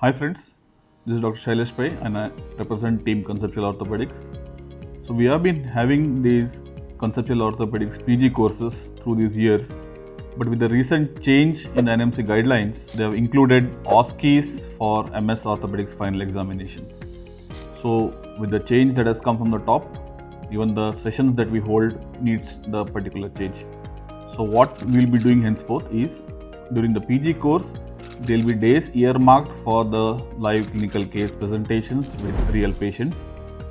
Hi friends, this is Dr. Shailesh Pai and I represent Team Conceptual Orthopedics. So we have been having these Conceptual Orthopedics PG courses through these years, but with the recent change in the NMC guidelines, they have included OSCEs for MS Orthopedics final examination. So with the change that has come from the top, even the sessions that we hold needs the particular change. So what we will be doing henceforth is, during the PG course, there will be days earmarked for the live clinical case presentations with real patients,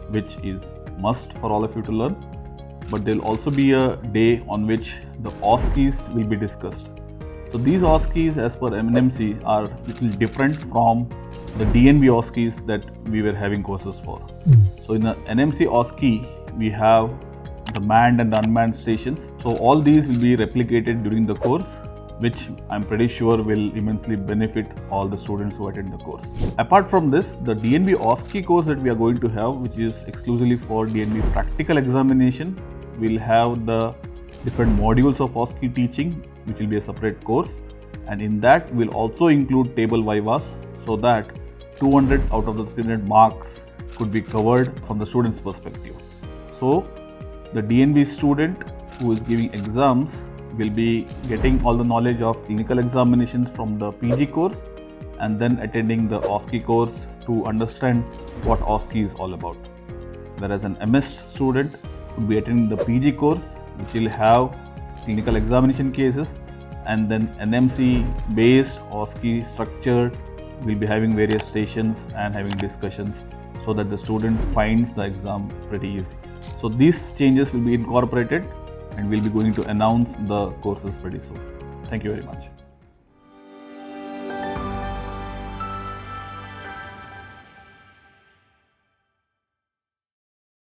which is must for all of you to learn. But there will also be a day on which the OSCEs will be discussed. So these OSCEs as per NMC are little different from the DNB OSCEs that we were having courses for. So in the NMC OSCE, we have the manned and the unmanned stations. So all these will be replicated during the course, which I'm pretty sure will immensely benefit all the students who attend the course. Apart from this, the DNB OSCE course that we are going to have, which is exclusively for DNB practical examination, will have the different modules of OSCE teaching, which will be a separate course. And in that, we'll also include table VIVAs, so that 200 out of the 300 marks could be covered from the student's perspective. So the DNB student who is giving exams will be getting all the knowledge of clinical examinations from the PG course and then attending the OSCE course to understand what OSCE is all about. Whereas an MS student would be attending the PG course, which will have clinical examination cases, and then NMC based OSCE structured will be having various stations and having discussions so that the student finds the exam pretty easy. So these changes will be incorporated and we'll be going to announce the courses pretty soon. Thank you very much.